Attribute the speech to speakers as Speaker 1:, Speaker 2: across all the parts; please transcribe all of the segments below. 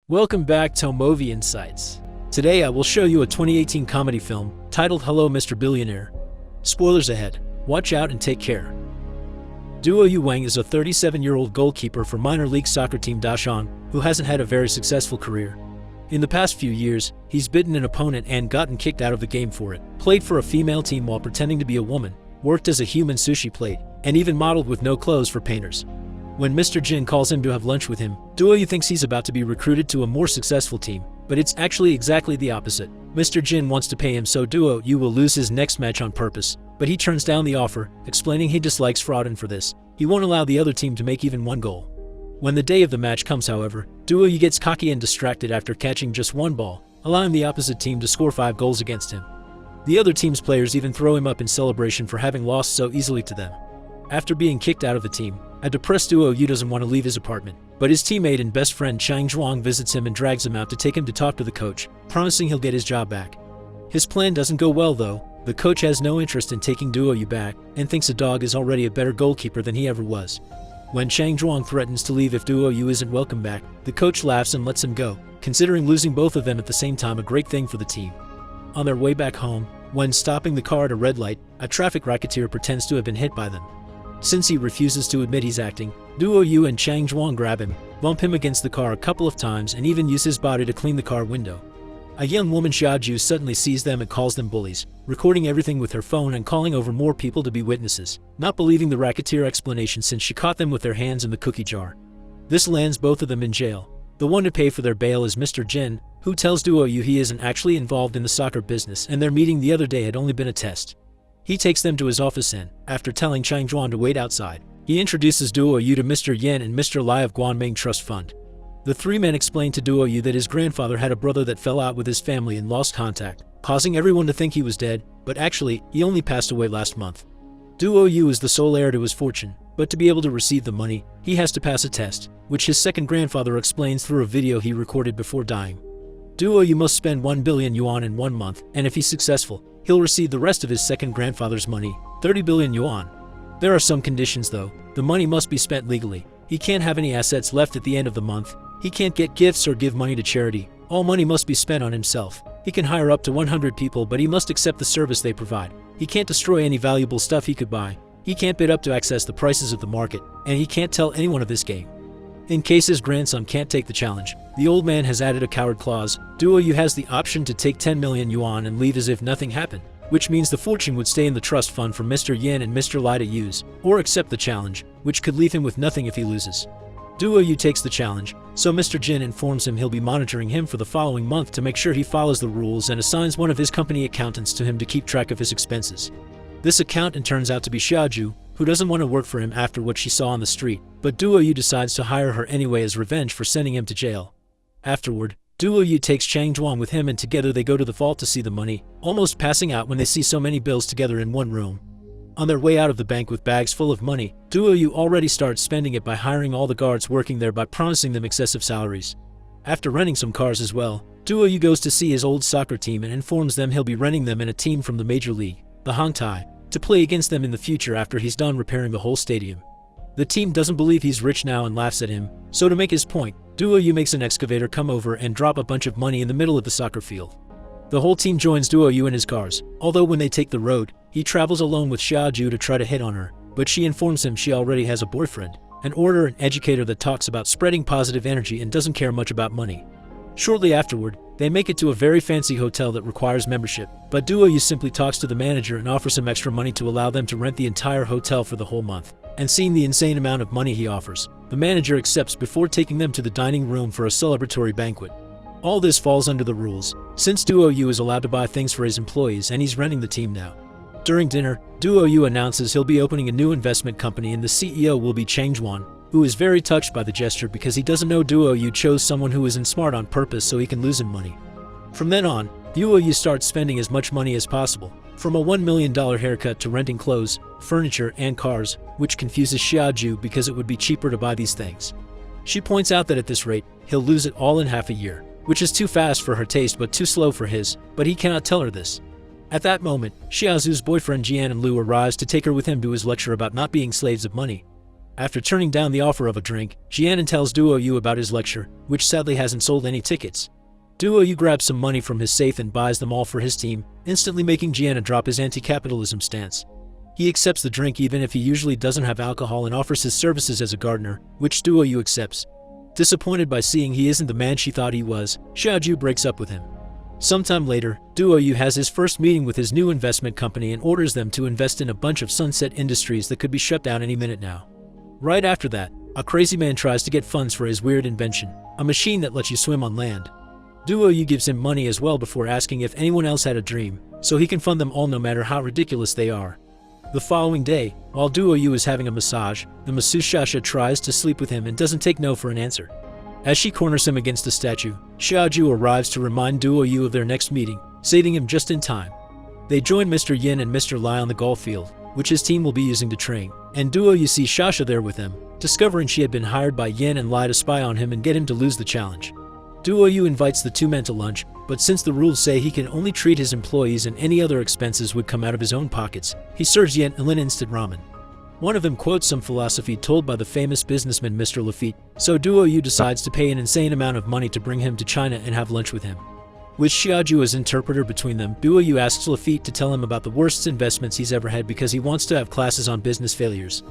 Speaker 1: Welcome back to Movie Insights. Today I will show you a 2018 comedy film titled Hello Mr. Billionaire. Spoilers ahead. Watch out and take care. Duo Yu Wang is a 37-year-old goalkeeper for minor league soccer team Dachang who hasn't had a very successful career. In the past few years, he's bitten an opponent and gotten kicked out of the game for it, played for a female team while pretending to be a woman, worked as a human sushi plate, and even modeled with no clothes for painters. When Mr. Jin calls him to have lunch with him, Duo Yu thinks he's about to be recruited to a more successful team, but it's actually exactly the opposite. Mr. Jin wants to pay him so Duo Yu will lose his next match on purpose, but he turns down the offer, explaining he dislikes fraud and for this, he won't allow the other team to make even one goal. When the day of the match comes, however, Duo Yu gets cocky and distracted after catching just one ball, allowing the opposite team to score 5 goals against him. The other team's players even throw him up in celebration for having lost so easily to them. After being kicked out of the team, a depressed Duo Yu doesn't want to leave his apartment, but his teammate and best friend Chang Zhuang visits him and drags him out to take him to talk to the coach, promising he'll get his job back. His plan doesn't go well though. The coach has no interest in taking Duo Yu back and thinks a dog is already a better goalkeeper than he ever was. When Chang Zhuang threatens to leave if Duo Yu isn't welcome back, the coach laughs and lets him go, considering losing both of them at the same time a great thing for the team. On their way back home, when stopping the car at a red light, a traffic racketeer pretends to have been hit by them. Since he refuses to admit he's acting, Duo Yu and Chang Zhuang grab him, bump him against the car a couple of times and even use his body to clean the car window. A young woman Xiaoju suddenly sees them and calls them bullies, recording everything with her phone and calling over more people to be witnesses, not believing the racketeer explanation since she caught them with their hands in the cookie jar. This lands both of them in jail. The one to pay for their bail is Mr. Jin, who tells Duo Yu he isn't actually involved in the soccer business and their meeting the other day had only been a test. He takes them to his office and, after telling Chang Zhuang to wait outside, he introduces Duo Yu to Mr. Yan and Mr. Lai of Guanming Trust Fund. The three men explain to Duo Yu that his grandfather had a brother that fell out with his family and lost contact, causing everyone to think he was dead, but actually, he only passed away last month. Duo Yu is the sole heir to his fortune, but to be able to receive the money, he has to pass a test, which his second grandfather explains through a video he recorded before dying. Duo Yu must spend 1 billion yuan in 1 month, and if he's successful, he'll receive the rest of his second grandfather's money, 30 billion yuan. There are some conditions though. The money must be spent legally. He can't have any assets left at the end of the month. He can't get gifts or give money to charity. All money must be spent on himself. He can hire up to 100 people, but he must accept the service they provide. He can't destroy any valuable stuff he could buy. He can't bid up to access the prices of the market, and he can't tell anyone of this game. In case his grandson can't take the challenge, the old man has added a coward clause. Duo Yu has the option to take 10 million yuan and leave as if nothing happened, which means the fortune would stay in the trust fund for Mr. Yan and Mr. Lai to use, or accept the challenge, which could leave him with nothing if he loses. Duo Yu takes the challenge, so Mr. Jin informs him he'll be monitoring him for the following month to make sure he follows the rules and assigns one of his company accountants to him to keep track of his expenses. This accountant turns out to be Xiaoju, who doesn't want to work for him after what she saw on the street, but Duo Yu decides to hire her anyway as revenge for sending him to jail. Afterward, Duo Yu takes Chang Zhuang with him and together they go to the vault to see the money, almost passing out when they see so many bills together in one room. On their way out of the bank with bags full of money, Duo Yu already starts spending it by hiring all the guards working there by promising them excessive salaries. After renting some cars as well, Duo Yu goes to see his old soccer team and informs them he'll be renting them in a team from the major league, the Hangtai, to play against them in the future after he's done repairing the whole stadium. The team doesn't believe he's rich now and laughs at him, so to make his point, Duo Yu makes an excavator come over and drop a bunch of money in the middle of the soccer field. The whole team joins Duo Yu in his cars, although when they take the road, he travels alone with Xiaoju to try to hit on her, but she informs him she already has a boyfriend, an orator and educator that talks about spreading positive energy and doesn't care much about money. Shortly afterward, they make it to a very fancy hotel that requires membership, but Duo Yu simply talks to the manager and offers him extra money to allow them to rent the entire hotel for the whole month. And seeing the insane amount of money he offers, the manager accepts before taking them to the dining room for a celebratory banquet. All this falls under the rules, since Duo Yu is allowed to buy things for his employees and he's renting the team now. During dinner, Duo Yu announces he'll be opening a new investment company and the CEO will be Chang Zhuang, who is very touched by the gesture because he doesn't know Duo Yu chose someone who isn't smart on purpose so he can lose him money. From then on, Duo Yu starts spending as much money as possible, from a $1 million haircut to renting clothes, furniture, and cars, which confuses Xiaoju because it would be cheaper to buy these things. She points out that at this rate, he'll lose it all in half a year, which is too fast for her taste but too slow for his, but he cannot tell her this. At that moment, Xiaozu's boyfriend Jian and Lu arrives to take her with him to his lecture about not being slaves of money. After turning down the offer of a drink, Jianan tells Duo Yu about his lecture, which sadly hasn't sold any tickets. Duo Yu grabs some money from his safe and buys them all for his team, instantly making Jianan drop his anti-capitalism stance. He accepts the drink even if he usually doesn't have alcohol and offers his services as a gardener, which Duo Yu accepts. Disappointed by seeing he isn't the man she thought he was, Xiaoju breaks up with him. Sometime later, Duo Yu has his first meeting with his new investment company and orders them to invest in a bunch of sunset industries that could be shut down any minute now. Right after that, a crazy man tries to get funds for his weird invention, a machine that lets you swim on land. Duo Yu gives him money as well before asking if anyone else had a dream, so he can fund them all no matter how ridiculous they are. The following day, while Duo Yu is having a massage, the masseuse Shasha tries to sleep with him and doesn't take no for an answer. As she corners him against a statue, Xiaoju arrives to remind Duo Yu of their next meeting, saving him just in time. They join Mr. Yin and Mr. Lai on the golf field, which his team will be using to train, and Duo Yu sees Shasha there with them, discovering she had been hired by Yin and Lai to spy on him and get him to lose the challenge. Duo Yu invites the two men to lunch, but since the rules say he can only treat his employees and any other expenses would come out of his own pockets, he serves Yin an instant ramen. One of them quotes some philosophy told by the famous businessman Mr. Lafitte, so Duo Yu decides to pay an insane amount of money to bring him to China and have lunch with him. With Xiaoju as interpreter between them, Duo Yu asks Lafitte to tell him about the worst investments he's ever had because he wants to have classes on business failures.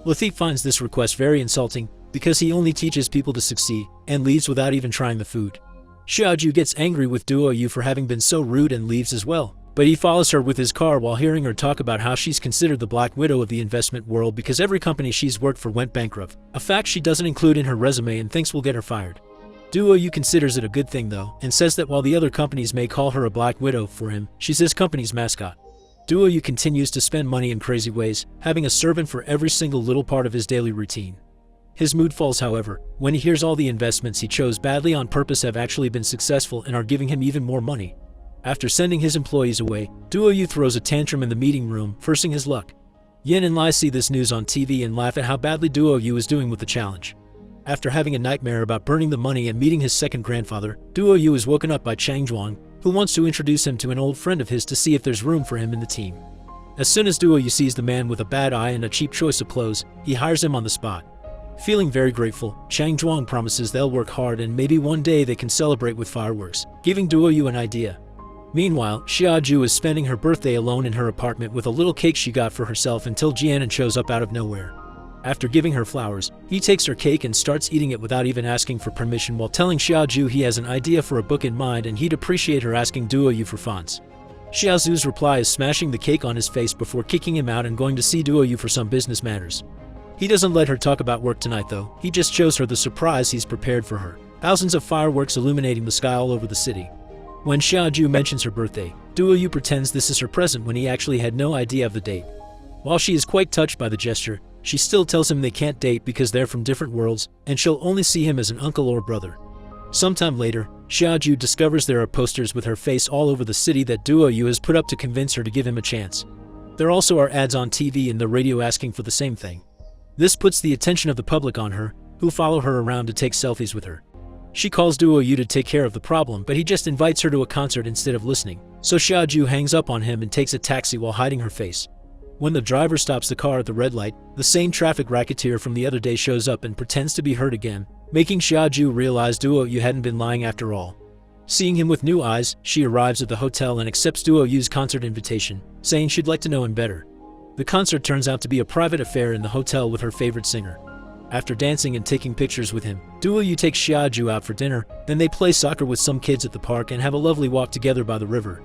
Speaker 1: Lafitte finds this request very insulting because he only teaches people to succeed and leaves without even trying the food. Xiaoju gets angry with Duo Yu for having been so rude and leaves as well. But he follows her with his car while hearing her talk about how she's considered the Black Widow of the investment world because every company she's worked for went bankrupt, a fact she doesn't include in her resume and thinks will get her fired. Duo Yu considers it a good thing though, and says that while the other companies may call her a Black Widow, for him, she's his company's mascot. Duo Yu continues to spend money in crazy ways, having a servant for every single little part of his daily routine. His mood falls, however, when he hears all the investments he chose badly on purpose have actually been successful and are giving him even more money. After sending his employees away, Duo Yu throws a tantrum in the meeting room, forcing his luck. Yin and Lai see this news on TV and laugh at how badly Duo Yu is doing with the challenge. After having a nightmare about burning the money and meeting his second grandfather, Duo Yu is woken up by Chang Zhuang, who wants to introduce him to an old friend of his to see if there's room for him in the team. As soon as Duo Yu sees the man with a bad eye and a cheap choice of clothes, he hires him on the spot. Feeling very grateful, Chang Zhuang promises they'll work hard and maybe one day they can celebrate with fireworks, giving Duo Yu an idea. Meanwhile, Xiaoju is spending her birthday alone in her apartment with a little cake she got for herself until Jianan shows up out of nowhere. After giving her flowers, he takes her cake and starts eating it without even asking for permission while telling Xiaoju he has an idea for a book in mind and he'd appreciate her asking Duo Yu for fonts. Xiaozu's reply is smashing the cake on his face before kicking him out and going to see Duo Yu for some business matters. He doesn't let her talk about work tonight though, he just shows her the surprise he's prepared for her. Thousands of fireworks illuminating the sky all over the city. When Xiaoju mentions her birthday, Duo Yu pretends this is her present when he actually had no idea of the date. While she is quite touched by the gesture, she still tells him they can't date because they're from different worlds, and she'll only see him as an uncle or brother. Sometime later, Xiaoju discovers there are posters with her face all over the city that Duo Yu has put up to convince her to give him a chance. There also are ads on TV and the radio asking for the same thing. This puts the attention of the public on her, who follow her around to take selfies with her. She calls Duo Yu to take care of the problem, but he just invites her to a concert instead of listening, so Xiaoju hangs up on him and takes a taxi while hiding her face. When the driver stops the car at the red light, the same traffic racketeer from the other day shows up and pretends to be hurt again, making Xiaoju realize Duo Yu hadn't been lying after all. Seeing him with new eyes, she arrives at the hotel and accepts Duo Yu's concert invitation, saying she'd like to know him better. The concert turns out to be a private affair in the hotel with her favorite singer. After dancing and taking pictures with him, Duo Yu takes Xiaoju out for dinner, then they play soccer with some kids at the park and have a lovely walk together by the river.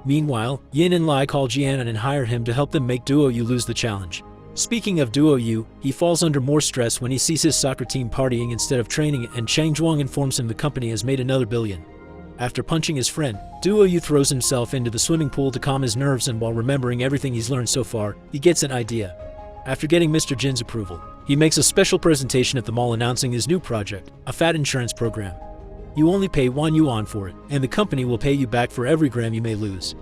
Speaker 1: Meanwhile, Yin and Lai call Jianan and hire him to help them make Duo Yu lose the challenge. Speaking of Duo Yu, he falls under more stress when he sees his soccer team partying instead of training, and Chang Zhuang informs him the company has made another billion. After punching his friend, Duo Yu throws himself into the swimming pool to calm his nerves, and while remembering everything he's learned so far, he gets an idea. After getting Mr. Jin's approval, he makes a special presentation at the mall announcing his new project, a fat insurance program. You only pay 1 yuan for it, and the company will pay you back for every gram you may lose.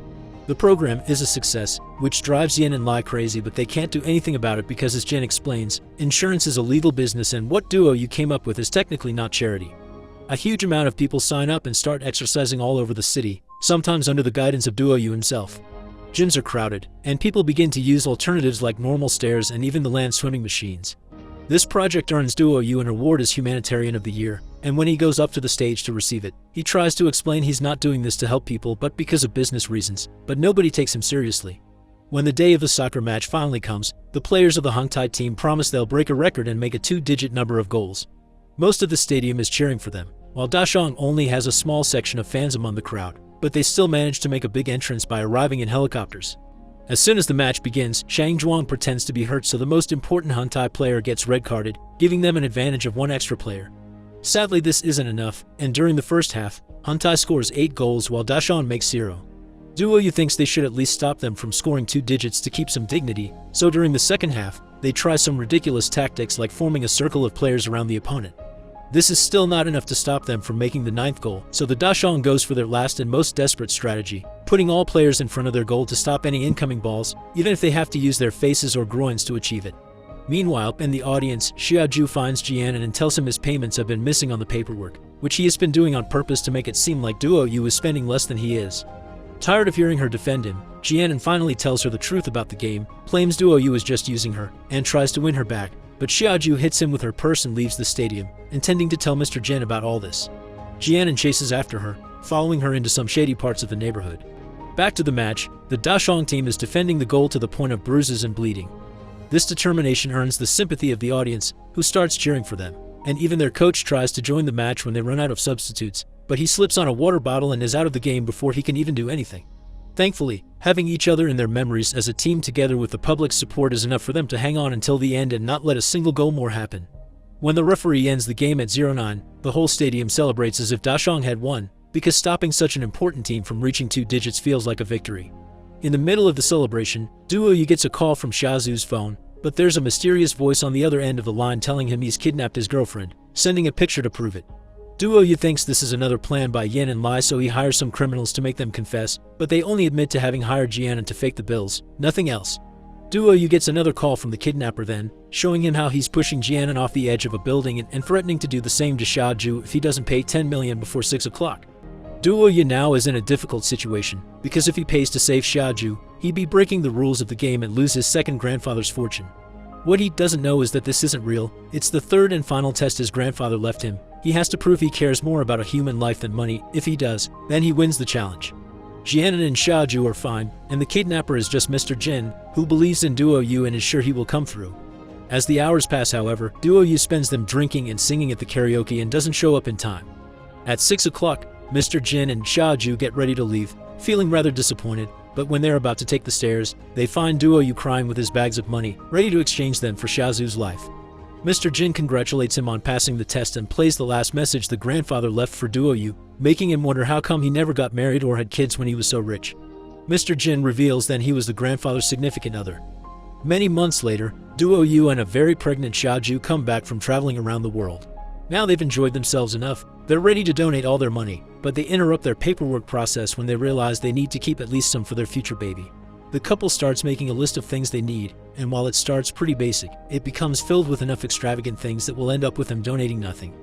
Speaker 1: The program is a success, which drives Yin and Lai crazy, but they can't do anything about it because, as Jin explains, insurance is a legal business and what Duo Yu came up with is technically not charity. A huge amount of people sign up and start exercising all over the city, sometimes under the guidance of Duo Yu himself. Gyms are crowded, and people begin to use alternatives like normal stairs and even the land swimming machines. This project earns Duo Yu an award as Humanitarian of the Year, and when he goes up to the stage to receive it, he tries to explain he's not doing this to help people but because of business reasons, but nobody takes him seriously. When the day of the soccer match finally comes, the players of the Hong Tai team promise they'll break a record and make a 2-digit number of goals. Most of the stadium is cheering for them, while Dashong only has a small section of fans among the crowd, but they still manage to make a big entrance by arriving in helicopters. As soon as the match begins, Shang Zhuang pretends to be hurt, so the most important Hong Tai player gets red-carded, giving them an advantage of 1 extra player. Sadly, this isn't enough, and during the first half, Hong Tai scores 8 goals while Dashong makes 0. Duo Yu thinks they should at least stop them from scoring 2 digits to keep some dignity, so during the second half, they try some ridiculous tactics like forming a circle of players around the opponent. This is still not enough to stop them from making the 9th goal, so the Dashong goes for their last and most desperate strategy, putting all players in front of their goal to stop any incoming balls, even if they have to use their faces or groins to achieve it. Meanwhile, in the audience, Xiaoju finds Jianan and tells him his payments have been missing on the paperwork, which he has been doing on purpose to make it seem like Duo Yu is spending less than he is. Tired of hearing her defend him, Jianan finally tells her the truth about the game, claims Duo Yu is just using her, and tries to win her back, but Xiaoju hits him with her purse and leaves the stadium, intending to tell Mr. Jin about all this. Jianan chases after her, following her into some shady parts of the neighborhood. Back to the match, the Dashong team is defending the goal to the point of bruises and bleeding. This determination earns the sympathy of the audience, who starts cheering for them, and even their coach tries to join the match when they run out of substitutes, but he slips on a water bottle and is out of the game before he can even do anything. Thankfully, having each other in their memories as a team together with the public's support is enough for them to hang on until the end and not let a single goal more happen. When the referee ends the game at 0-9, the whole stadium celebrates as if Dashong had won, because stopping such an important team from reaching 2 digits feels like a victory. In the middle of the celebration, Duo Yu gets a call from Xiaozu's phone, but there's a mysterious voice on the other end of the line telling him he's kidnapped his girlfriend, sending a picture to prove it. Duo Yu thinks this is another plan by Yin and Lai, so he hires some criminals to make them confess, but they only admit to having hired Jianan to fake the bills, nothing else. Duo Yu gets another call from the kidnapper then, showing him how he's pushing Jianan off the edge of a building and threatening to do the same to Xiaoju if he doesn't pay 10 million before 6 o'clock. Duo Yu now is in a difficult situation, because if he pays to save Xiaoju, he'd be breaking the rules of the game and lose his second grandfather's fortune. What he doesn't know is that this isn't real, it's the third and final test his grandfather left him. He has to prove he cares more about a human life than money. If he does, then he wins the challenge. Jianan and Xiaoju are fine, and the kidnapper is just Mr. Jin, who believes in Duo Yu and is sure he will come through. As the hours pass, however, Duo Yu spends them drinking and singing at the karaoke and doesn't show up in time. At 6 o'clock, Mr. Jin and Xiaoju get ready to leave, feeling rather disappointed, but when they're about to take the stairs, they find Duo Yu crying with his bags of money, ready to exchange them for Xiaozu's life. Mr. Jin congratulates him on passing the test and plays the last message the grandfather left for Duo Yu, making him wonder how come he never got married or had kids when he was so rich. Mr. Jin reveals then he was the grandfather's significant other. Many months later, Duo Yu and a very pregnant Xiaoju come back from traveling around the world. Now they've enjoyed themselves enough, they're ready to donate all their money, but they interrupt their paperwork process when they realize they need to keep at least some for their future baby. The couple starts making a list of things they need, and while it starts pretty basic, it becomes filled with enough extravagant things that will end up with them donating nothing.